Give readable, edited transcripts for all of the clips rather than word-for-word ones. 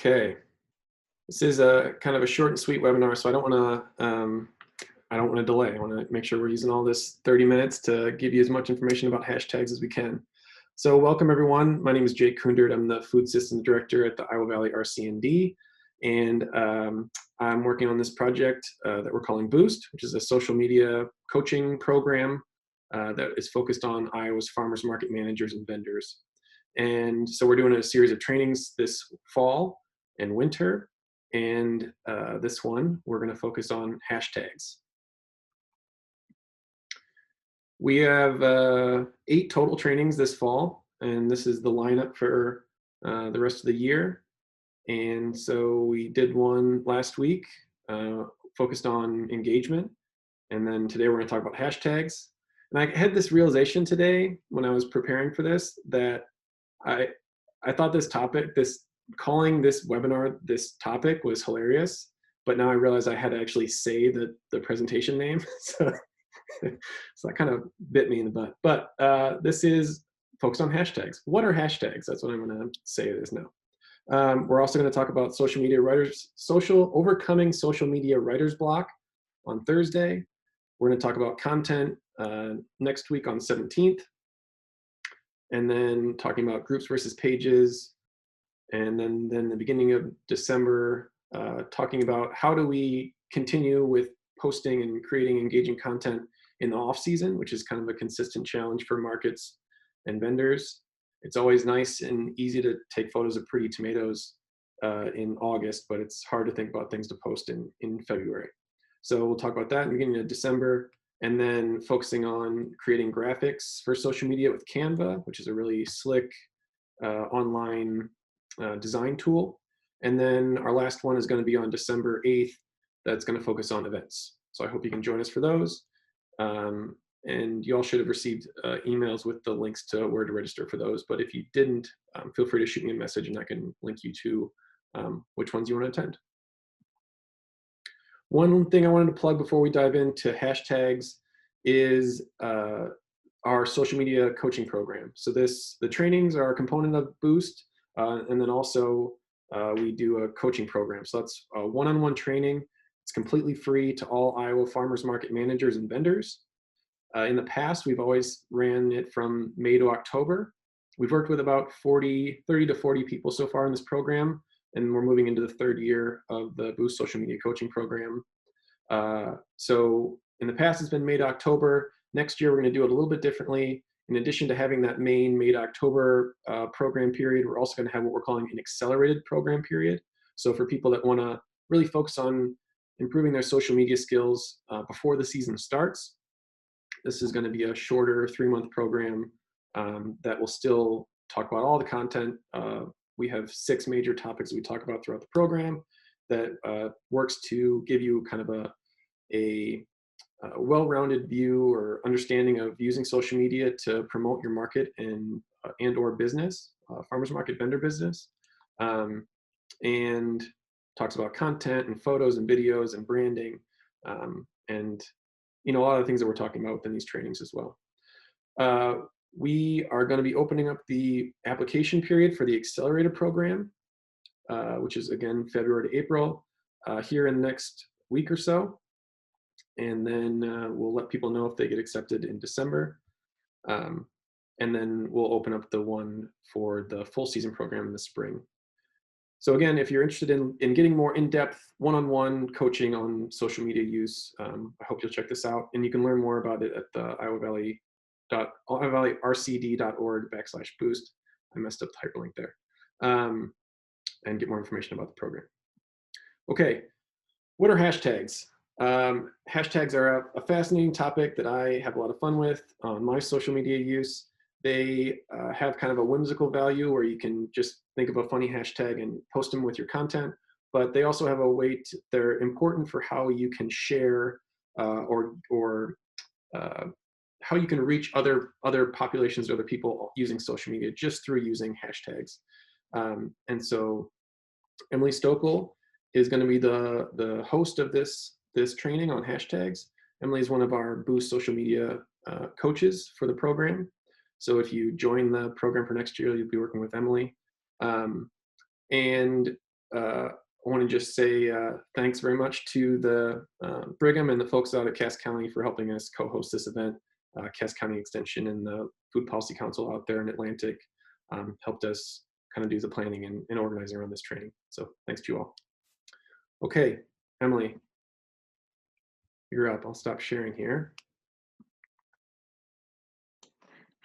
Okay, this is a kind of a short and sweet webinar, so I don't want to delay. I want to make sure we're using all this 30 minutes to give you as much information about hashtags as we can. So welcome everyone. My name is Jake Kundert. I'm the Food Systems Director at the Iowa Valley RC&D, and I'm working on this project that we're calling Boost, which is a social media coaching program that is focused on Iowa's farmers market managers and vendors. And so we're doing a series of trainings this fall and winter, and this one we're going to focus on hashtags. We have 8 total trainings this fall, and this is the lineup for the rest of the year. And so we did one last week focused on engagement, and then today we're going to talk about hashtags. And I had this realization today when I was preparing for this that I thought this topic, calling this webinar this topic was hilarious, but now I realize I had to actually say the presentation name. So that kind of bit me in the butt. But this is focused on hashtags. What are hashtags? That's what I'm going to say it is now. We're also going to talk about overcoming social media writer's block on Thursday. We're going to talk about content next week on 17th. And then talking about groups versus pages. And then the beginning of December, talking about how do we continue with posting and creating engaging content in the off season, which is kind of a consistent challenge for markets and vendors. It's always nice and easy to take photos of pretty tomatoes in August, but it's hard to think about things to post in February. So we'll talk about that in the beginning of December, and then focusing on creating graphics for social media with Canva, which is a really slick online design tool. And then our last one is going to be on December 8th. That's going to focus on events. So I hope you can join us for those. And you all should have received emails with the links to where to register for those. But if you didn't, feel free to shoot me a message and I can link you to which ones you want to attend. One thing I wanted to plug before we dive into hashtags is our social media coaching program. So the trainings are a component of Boost, and then also we do a coaching program. So that's a one-on-one training. It's completely free to all Iowa farmers market managers and vendors. In the past, we've always ran it from May to October. We've worked with about 30 to 40 people so far in this program, and we're moving into the 3rd year of the Boost Social Media Coaching Program. So in the past, it's been May to October. Next year, we're going to do it a little bit differently. In addition to having that main May to October program period, we're also going to have what we're calling an accelerated program period. So for people that want to really focus on improving their social media skills before the season starts, this is going to be a shorter 3-month program that will still talk about all the content. We have 6 major topics that we talk about throughout the program that works to give you kind of a well-rounded view or understanding of using social media to promote your market and or business, farmers market vendor business, and talks about content and photos and videos and branding, and a lot of the things that we're talking about within these trainings as well. We are going to be opening up the application period for the accelerated program, which is again February to April, here in the next week or so. And then we'll let people know if they get accepted in December. And then we'll open up the one for the full season program in the spring. So again, if you're interested in getting more in-depth one-on-one coaching on social media use, I hope you'll check this out. And you can learn more about it at the iowavalley.rcd.org/boost. I messed up the hyperlink there. And get more information about the program. Okay, what are hashtags? Hashtags are a fascinating topic that I have a lot of fun with on my social media use. They have kind of a whimsical value where you can just think of a funny hashtag and post them with your content, but they also have a way they're important for how you can share or how you can reach other populations or other people using social media just through using hashtags. And so Emily Stokel is going to be the host of this training on hashtags. Emily is one of our Boost social media coaches for the program. So if you join the program for next year, you'll be working with Emily. And I want to just say thanks very much to the Brigham and the folks out at Cass County for helping us co-host this event. Cass County Extension and the Food Policy Council out there in Atlantic helped us kind of do the planning and organizing around this training. So thanks to you all. Okay, Emily, you're up. I'll stop sharing here.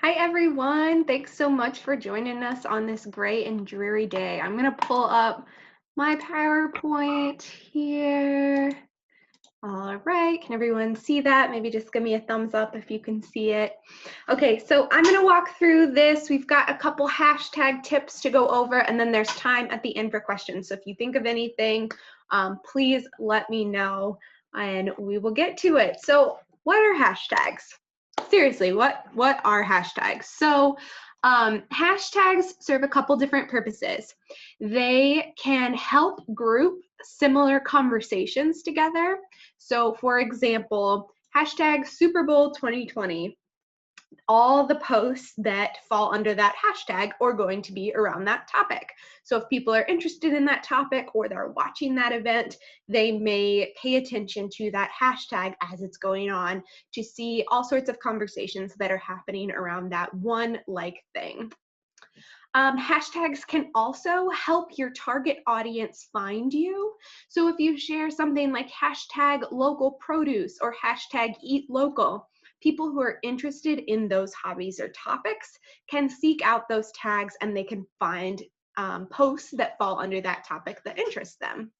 Hi, everyone. Thanks so much for joining us on this gray and dreary day. I'm going to pull up my PowerPoint here. All right, can everyone see that? Maybe just give me a thumbs up if you can see it. Okay, so I'm going to walk through this. We've got a couple hashtag tips to go over, and then there's time at the end for questions. So if you think of anything, please let me know, and we will get to it. So what are hashtags? Seriously, what are hashtags? So hashtags serve a couple different purposes. They can help group similar conversations together. So for example, hashtag Super Bowl 2020. All the posts that fall under that hashtag are going to be around that topic. So if people are interested in that topic or they're watching that event, they may pay attention to that hashtag as it's going on to see all sorts of conversations that are happening around that one thing. Hashtags can also help your target audience find you. So if you share something like hashtag local produce or hashtag eat local, people who are interested in those hobbies or topics can seek out those tags and they can find posts that fall under that topic that interests them.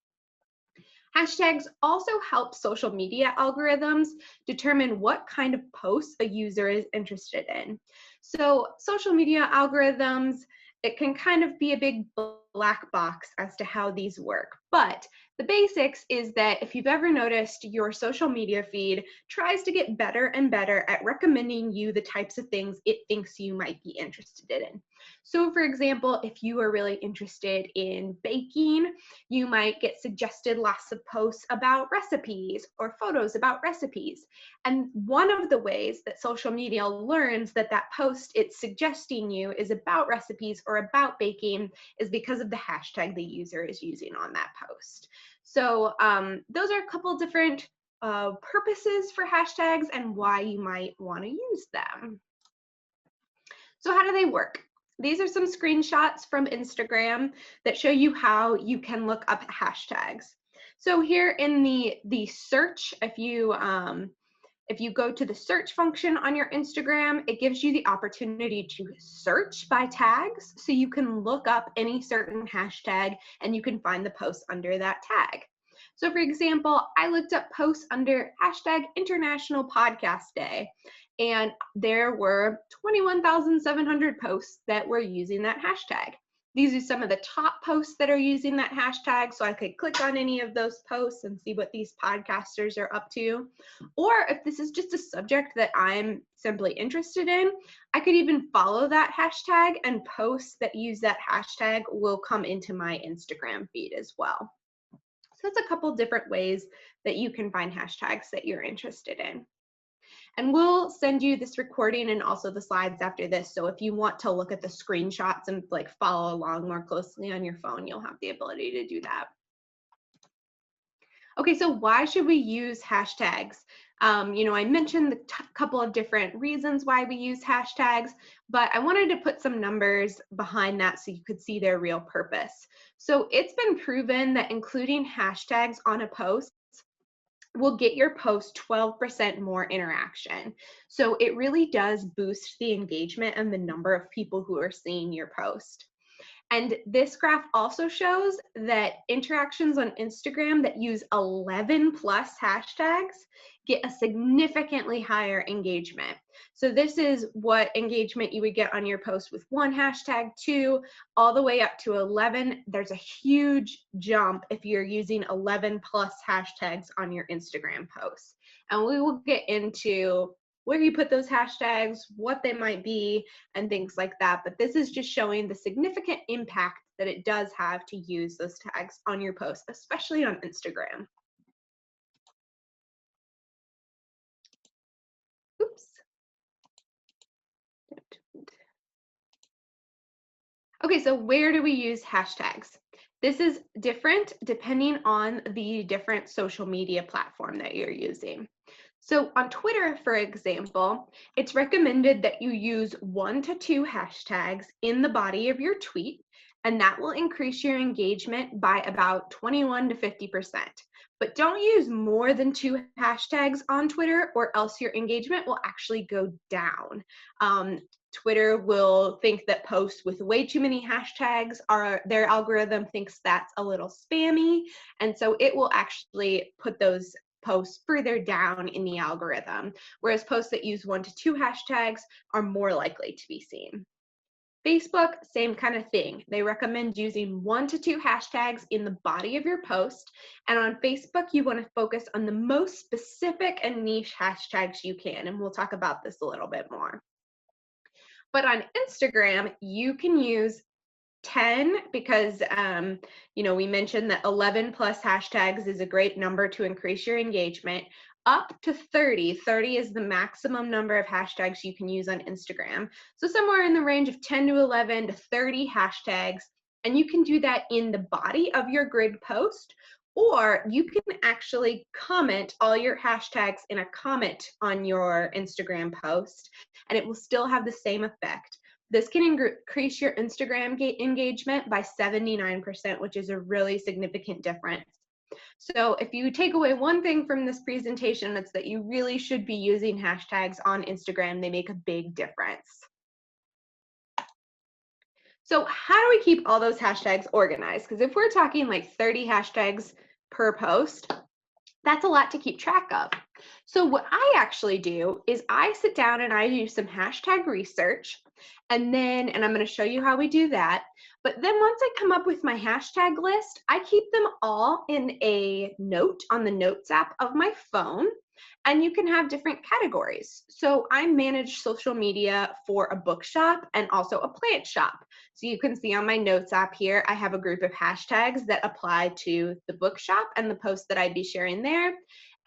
Hashtags also help social media algorithms determine what kind of posts a user is interested in. So social media algorithms, it can kind of be a big black box as to how these work. But the basics is that if you've ever noticed, your social media feed tries to get better and better at recommending you the types of things it thinks you might be interested in. So for example, if you are really interested in baking, you might get suggested lots of posts about recipes or photos about recipes. And one of the ways that social media learns that that post it's suggesting you is about recipes or about baking is because of the hashtag the user is using on that post. So those are a couple different purposes for hashtags and why you might want to use them. So how do they work? These are some screenshots from Instagram that show you how you can look up hashtags. So here in the search, if you go to the search function on your Instagram, it gives you the opportunity to search by tags. So you can look up any certain hashtag and you can find the post under that tag. So for example, I looked up posts under hashtag International Podcast Day, and there were 21,700 posts that were using that hashtag. These are some of the top posts that are using that hashtag, so I could click on any of those posts and see what these podcasters are up to. Or if this is just a subject that I'm simply interested in, I could even follow that hashtag, and posts that use that hashtag will come into my Instagram feed as well. So that's a couple different ways that you can find hashtags that you're interested in. And we'll send you this recording and also the slides after this. So if you want to look at the screenshots and follow along more closely on your phone, you'll have the ability to do that. Okay, so why should we use hashtags? I mentioned the couple of different reasons why we use hashtags, but I wanted to put some numbers behind that so you could see their real purpose. So it's been proven that including hashtags on a post will get your post 12% more interaction. So it really does boost the engagement and the number of people who are seeing your post. And this graph also shows that interactions on Instagram that use 11 plus hashtags get a significantly higher engagement. So this is what engagement you would get on your post with one hashtag, 2, all the way up to 11. There's a huge jump if you're using 11 plus hashtags on your Instagram posts. And we will get into where you put those hashtags, what they might be, and things like that. But this is just showing the significant impact that it does have to use those tags on your posts, especially on Instagram. Oops. Okay, so where do we use hashtags? This is different depending on the different social media platform that you're using. So on Twitter, for example, it's recommended that you use 1 to 2 hashtags in the body of your tweet, and that will increase your engagement by about 21 to 50%. But don't use more than 2 hashtags on Twitter, or else your engagement will actually go down. Twitter will think that posts with way too many hashtags are, their algorithm thinks that's a little spammy, and so it will actually put those posts further down in the algorithm, whereas posts that use 1 to 2 hashtags are more likely to be seen. Facebook, same kind of thing. They recommend using 1 to 2 hashtags in the body of your post. And on Facebook, you want to focus on the most specific and niche hashtags you can. And we'll talk about this a little bit more. But on Instagram, you can use 10 because we mentioned that 11 plus hashtags is a great number to increase your engagement, up to 30. 30 is the maximum number of hashtags you can use on Instagram. So somewhere in the range of 10 to 11 to 30 hashtags, and you can do that in the body of your grid post, or you can actually comment all your hashtags in a comment on your Instagram post, and it will still have the same effect. This can increase your Instagram engagement by 79%, which is a really significant difference. So if you take away one thing from this presentation, it's that you really should be using hashtags on Instagram. They make a big difference. So how do we keep all those hashtags organized? Because if we're talking like 30 hashtags per post, that's a lot to keep track of. So what I actually do is I sit down and I do some hashtag research, and I'm going to show you how we do that. But then once I come up with my hashtag list, I keep them all in a note on the Notes app of my phone, and you can have different categories. So I manage social media for a bookshop and also a plant shop. So you can see on my Notes app here, I have a group of hashtags that apply to the bookshop and the posts that I'd be sharing there,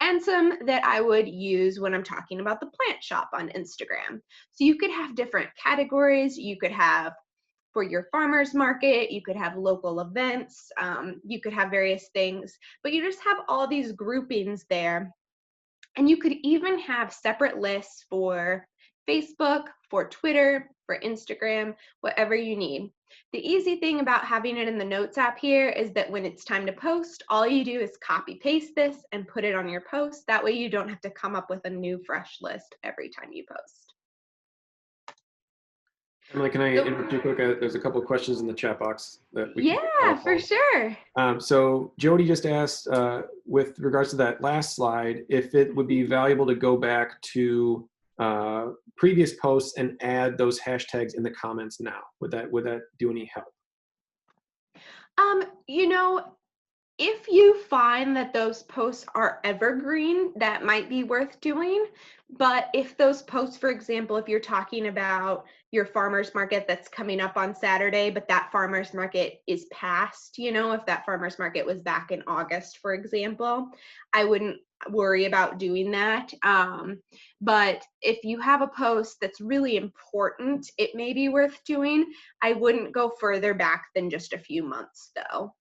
and some that I would use when I'm talking about the plant shop on Instagram. So you could have different categories. You could have for your farmer's market, you could have local events, you could have various things, but you just have all these groupings there. And you could even have separate lists for Facebook, for Twitter, for Instagram, whatever you need. The easy thing about having it in the Notes app here is that when it's time to post, all you do is copy paste this and put it on your post. That way you don't have to come up with a new fresh list every time you post. Emily, can I interrupt you quick? There's a couple of questions in the chat box that we can Yeah, for sure. So Jody just asked, with regards to that last slide, if it would be valuable to go back to previous posts and add those hashtags in the comments now. Would that do any help? You know, if you find that those posts are evergreen, that might be worth doing. But if those posts, for example, if you're talking about your farmer's market that's coming up on Saturday, but that farmer's market is past, if that farmer's market was back in August, for example, I wouldn't worry about doing that. But if you have a post that's really important, it may be worth doing. I wouldn't go further back than just a few months, though.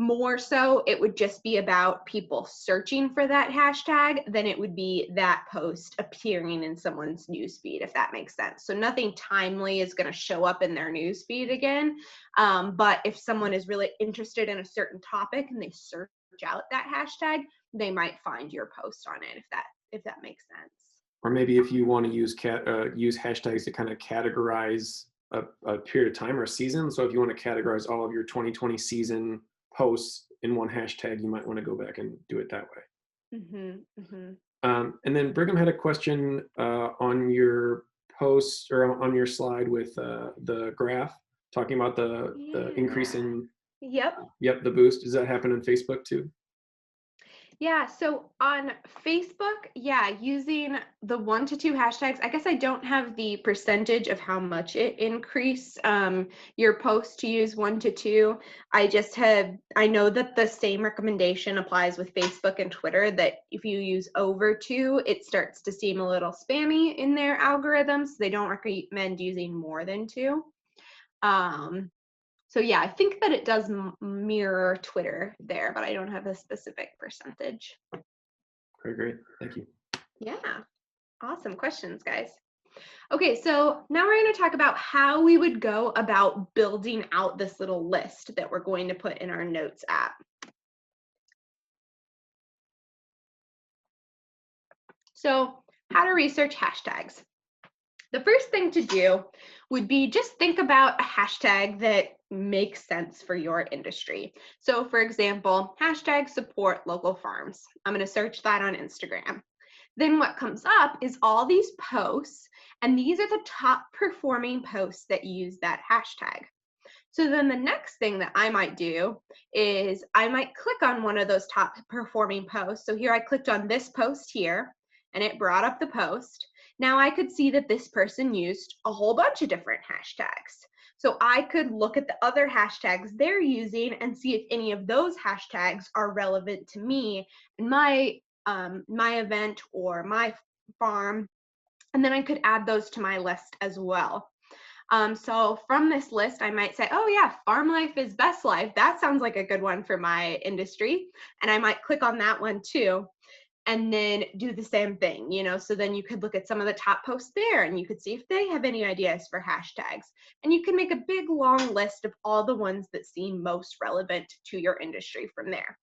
More so, it would just be about people searching for that hashtag than it would be that post appearing in someone's newsfeed, if that makes sense. So nothing timely is going to show up in their newsfeed again. But if someone is really interested in a certain topic and they search out that hashtag, they might find your post on it, if that makes sense. Or maybe if you want to use hashtags to kind of categorize a period of time or a season. So if you want to categorize all of your 2020 season posts in one hashtag, you might want to go back and do it that way. And then Brigham had a question on your post or on your slide with the graph talking about the increase in the boost. Does that happen on Facebook too? Yeah, so on Facebook, using the 1 to 2 hashtags, I guess I don't have the percentage of how much it increase your post to use 1 to 2. I know that the same recommendation applies with Facebook and Twitter, that if you use over 2, it starts to seem a little spammy in their algorithms. They don't recommend using more than 2. So yeah, I think that it does mirror Twitter there, but I don't have a specific percentage. Great, great. Thank you. Yeah, awesome questions, guys. Okay, so now we're going to talk about how we would go about building out this little list that we're going to put in our notes app. So, how to research hashtags. The first thing to do would be just think about a hashtag that makes sense for your industry. So, for example, hashtag support local farms. I'm going to search that on Instagram. Then what comes up is all these posts, and these are the top performing posts that use that hashtag. So then the next thing that I might do is I might click on one of those top performing posts. So here I clicked on this post here, and it brought up the post. Now I could see that this person used a whole bunch of different hashtags. So I could look at the other hashtags they're using and see if any of those hashtags are relevant to me and my event or my farm. And then I could add those to my list as well. So from this list, I might say, oh yeah, farm life is best life. That sounds like a good one for my industry. And I might click on that one too, and then do the same thing, so then you could look at some of the top posts there and you could see if they have any ideas for hashtags. And you can make a big long list of all the ones that seem most relevant to your industry from there.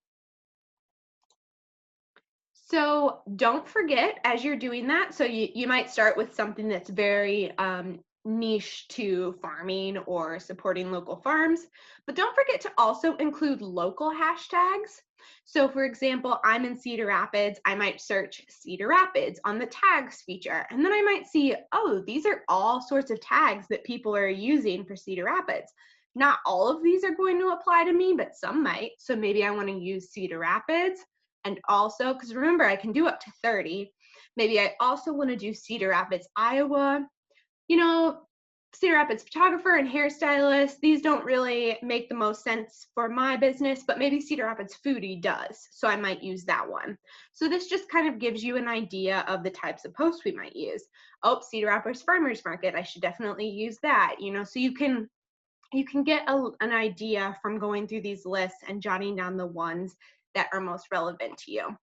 So don't forget as you're doing that, so you might start with something that's very niche to farming or supporting local farms, but don't forget to also include local hashtags. So for example, I'm in Cedar Rapids, I might search Cedar Rapids on the tags feature, and then I might see, oh, these are all sorts of tags that people are using for Cedar Rapids. Not all of these are going to apply to me, but some might. So maybe I want to use Cedar Rapids. And also, because remember, I can do up to 30. Maybe I also want to do Cedar Rapids, Iowa. Cedar Rapids photographer and hairstylist, these don't really make the most sense for my business, but maybe Cedar Rapids foodie does. So I might use that one. So this just kind of gives you an idea of the types of posts we might use. Oh, Cedar Rapids Farmers Market, I should definitely use that, so you can get an idea from going through these lists and jotting down the ones that are most relevant to you.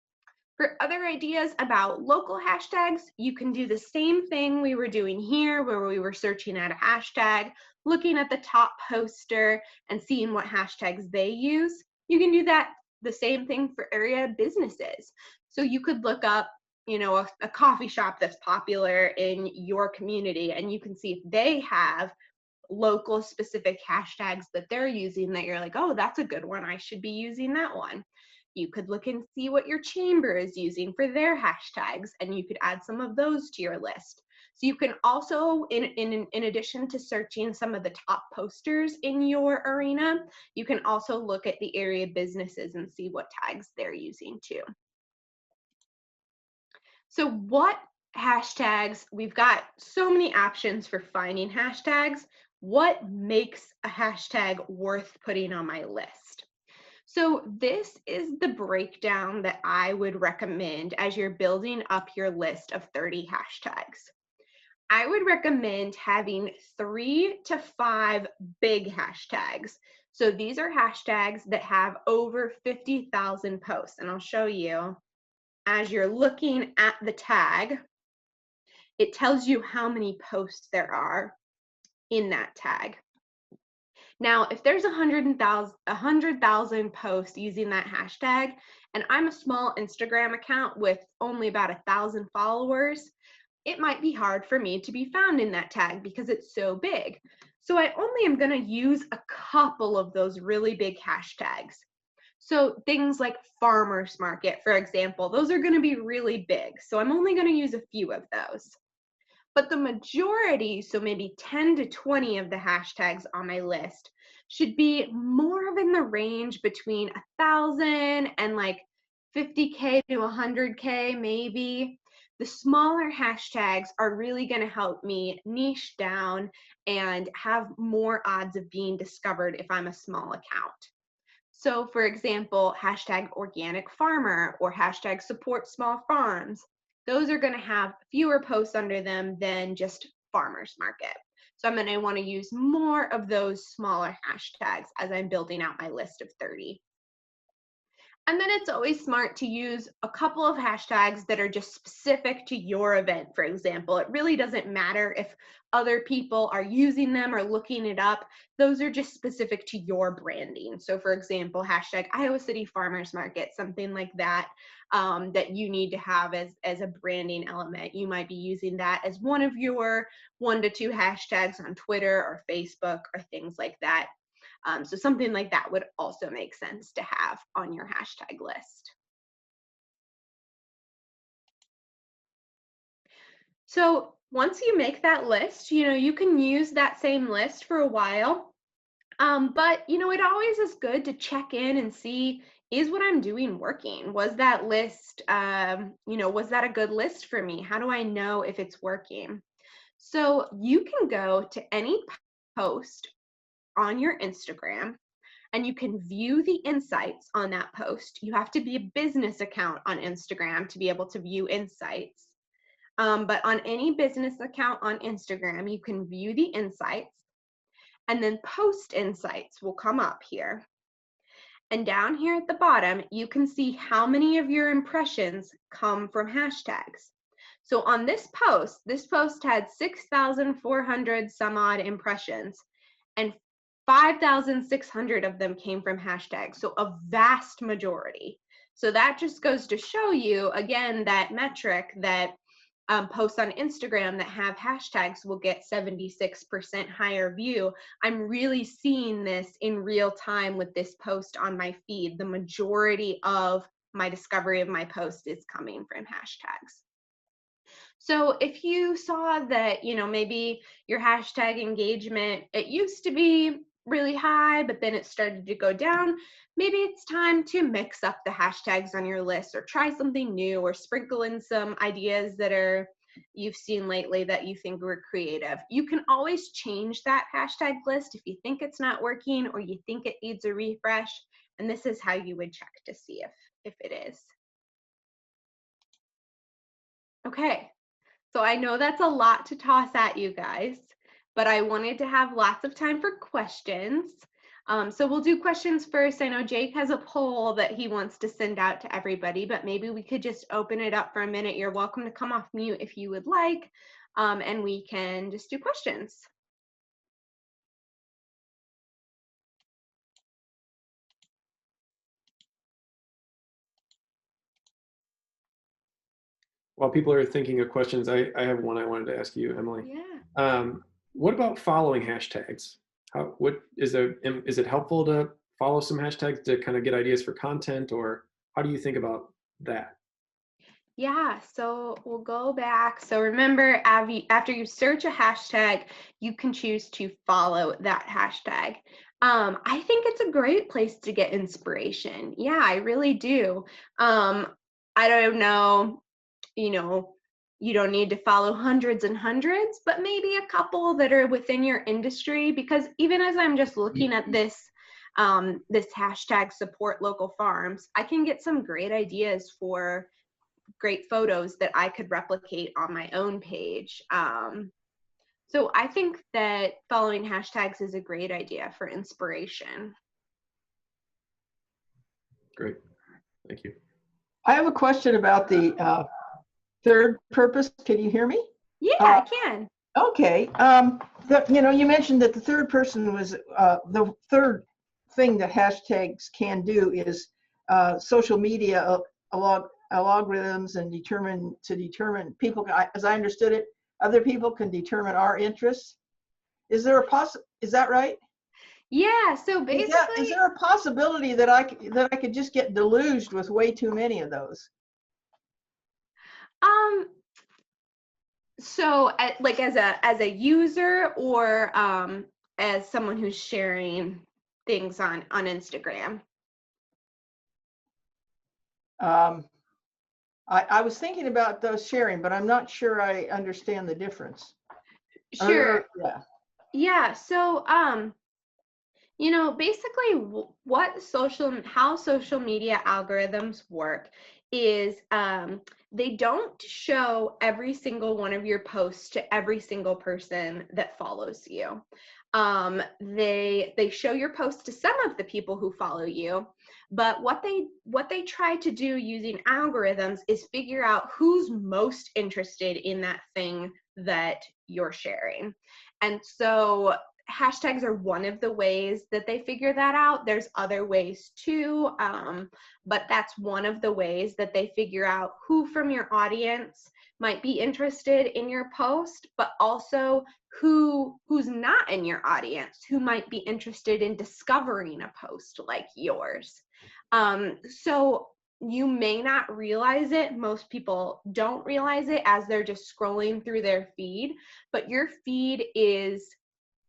For other ideas about local hashtags, you can do the same thing we were doing here, where we were searching at a hashtag, looking at the top poster and seeing what hashtags they use. You can do that the same thing for area businesses. So you could look up a coffee shop that's popular in your community, and you can see if they have local specific hashtags that they're using that you're like, oh, that's a good one, I should be using that one. You could look and see what your chamber is using for their hashtags, and you could add some of those to your list. So you can also, in addition to searching some of the top posters in your arena, you can also look at the area businesses and see what tags they're using too. So what hashtags, we've got so many options for finding hashtags. What makes a hashtag worth putting on my list? So this is the breakdown that I would recommend as you're building up your list of 30 hashtags. I would recommend having 3 to 5 big hashtags. So these are hashtags that have over 50,000 posts, and I'll show you as you're looking at the tag. It tells you how many posts there are in that tag. Now, if there's 100,000 posts using that hashtag, and I'm a small Instagram account with only about 1,000 followers, it might be hard for me to be found in that tag because it's so big. So I only am going to use a couple of those really big hashtags. So things like farmers market, for example, those are going to be really big. So I'm only going to use a few of those. But the majority, so maybe 10 to 20 of the hashtags on my list, should be more of in the range between 1,000 and like 50K to 100K maybe. The smaller hashtags are really going to help me niche down and have more odds of being discovered if I'm a small account. So for example, hashtag organic farmer or hashtag support small farms, those are going to have fewer posts under them than just farmers market. So I'm going to want to use more of those smaller hashtags as I'm building out my list of 30. And then it's always smart to use a couple of hashtags that are just specific to your event, for example. It really doesn't matter if other people are using them or looking it up. Those are just specific to your branding. So for example, hashtag Iowa City Farmers Market, something like that, that you need to have as a branding element. You might be using that as one of your 1 to 2 hashtags on Twitter or Facebook or things like that. So something like that would also make sense to have on your hashtag list. So once you make that list, you can use that same list for a while. But it always is good to check in and see, is what I'm doing working? Was that list, was that a good list for me? How do I know if it's working? So you can go to any post on your Instagram and you can view the insights on that post. You have to be a business account on Instagram to be able to view insights. But on any business account on Instagram, you can view the insights, and then post insights will come up here. And down here at the bottom, you can see how many of your impressions come from hashtags. So on this post had 6,400 some odd impressions, and 5,600 of them came from hashtags, so a vast majority. So that just goes to show you, again, that metric that posts on Instagram that have hashtags will get 76% higher view. I'm really seeing this in real time with this post on my feed. The majority of my discovery of my post is coming from hashtags. So if you saw that, maybe your hashtag engagement, it used to be really high, but then it started to go down, maybe it's time to mix up the hashtags on your list or try something new or sprinkle in some ideas that you've seen lately that you think were creative. You can always change that hashtag list if you think it's not working or you think it needs a refresh. And this is how you would check to see if it is. Okay. So I know that's a lot to toss at you guys, but I wanted to have lots of time for questions. So we'll do questions first. I know Jake has a poll that he wants to send out to everybody, but maybe we could just open it up for a minute. You're welcome to come off mute if you would like, and we can just do questions. While people are thinking of questions, I have one I wanted to ask you, Emily. Yeah. What about following hashtags? Is it helpful to follow some hashtags to kind of get ideas for content, or how do you think about that? Yeah, so we'll go back. So remember, after you search a hashtag, you can choose to follow that hashtag. I think it's a great place to get inspiration. Yeah, I really do. I don't know, you don't need to follow hundreds and hundreds, but maybe a couple that are within your industry, because even as I'm just looking at this, this hashtag support local farms, I can get some great ideas for great photos that I could replicate on my own page. So I think that following hashtags is a great idea for inspiration. Great, thank you. I have a question about the third purpose. Can you hear me? Yeah, I can. Okay. You mentioned that the third person was the third thing that hashtags can do is social media algorithms and determine people. As I understood it, other people can determine our interests. Is that right? Yeah. So basically, is there a possibility that I could just get deluged with way too many of those? So like as a user or as someone who's sharing things on Instagram. I was thinking about those sharing, but I'm not sure I understand the difference. Sure. Yeah. Yeah. So basically how social media algorithms work is they don't show every single one of your posts to every single person that follows you. They show your posts to some of the people who follow you, but what they try to do using algorithms is figure out who's most interested in that thing that you're sharing. And so hashtags are one of the ways that they figure that out. There's other ways too, but that's one of the ways that they figure out who from your audience might be interested in your post, but also who's not in your audience, who might be interested in discovering a post like yours. So you may not realize it. Most people don't realize it as they're just scrolling through their feed, but your feed is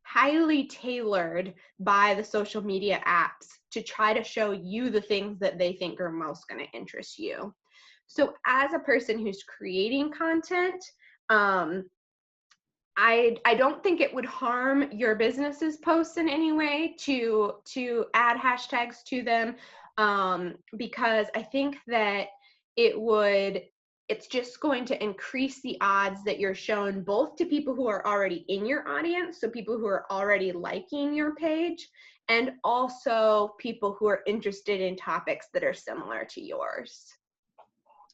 highly tailored by the social media apps to try to show you the things that they think are most going to interest you. So as a person who's creating content, I don't think it would harm your business's posts in any way to add hashtags to them, because I think that it's just going to increase the odds that you're shown both to people who are already in your audience, so people who are already liking your page, and also people who are interested in topics that are similar to yours.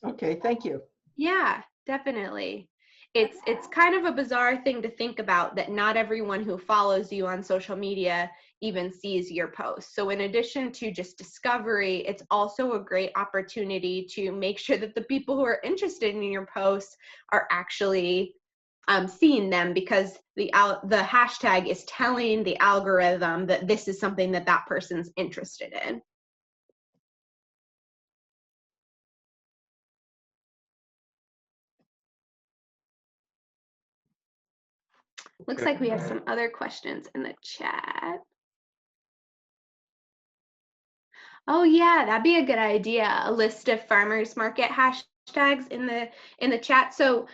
Okay, thank you. Yeah, definitely. It's kind of a bizarre thing to think about, that not everyone who follows you on social media even sees your posts. So in addition to just discovery, it's also a great opportunity to make sure that the people who are interested in your posts are actually seeing them, because the hashtag is telling the algorithm that this is something that that person's interested in. Looks like we have some other questions in the chat. Oh yeah, that'd be a good idea. A list of farmers market hashtags in the chat. So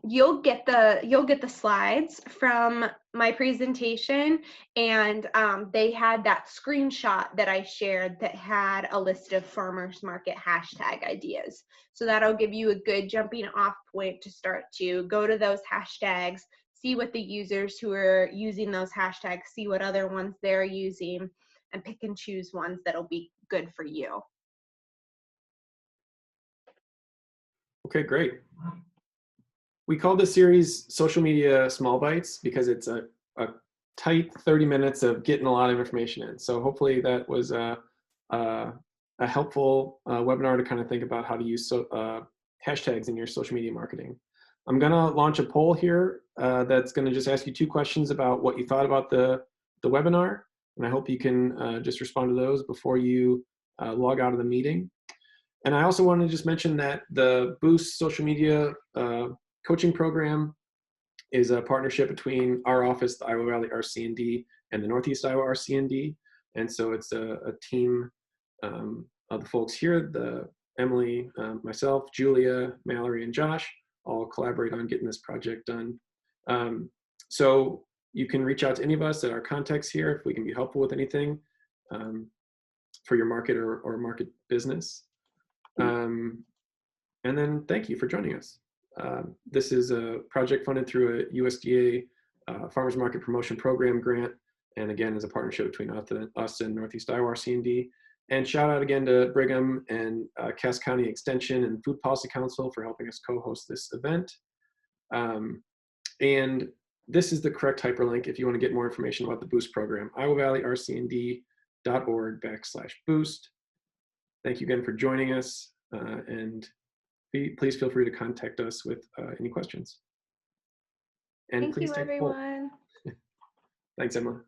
you'll get the slides from my presentation, and they had that screenshot that I shared that had a list of farmers market hashtag ideas. So that'll give you a good jumping off point to start to go to those hashtags, see what the users who are using those hashtags, see what other ones they're using, and pick and choose ones that'll be good for you. Okay, great. We call this series Social Media Small Bites because it's a tight 30 minutes of getting a lot of information in. So hopefully that was a helpful webinar to kind of think about how to use hashtags in your social media marketing. I'm gonna launch a poll here that's gonna just ask you 2 questions about what you thought about the webinar. And I hope you can just respond to those before you log out of the meeting. And I also want to just mention that the Boost social media coaching program is a partnership between our office, the Iowa Valley RC&D, and the Northeast Iowa RC&D. And so it's a team of the folks here, Emily, myself, Julia, Mallory, and Josh, all collaborate on getting this project done. So you can reach out to any of us at our contacts here if we can be helpful with anything for your market or market business. And then thank you for joining us. This is a project funded through a USDA Farmers Market Promotion Program grant, and again is a partnership between us and Northeast Iowa RC&D. And shout out again to Brigham and Cass County Extension and Food Policy Council for helping us co-host this event. And this is the correct hyperlink if you want to get more information about the Boost program, iowavalley.rcnd.org/boost. Thank you again for joining us, and please feel free to contact us with any questions. And Thank please you, take the poll. everyone. Thanks, Emma.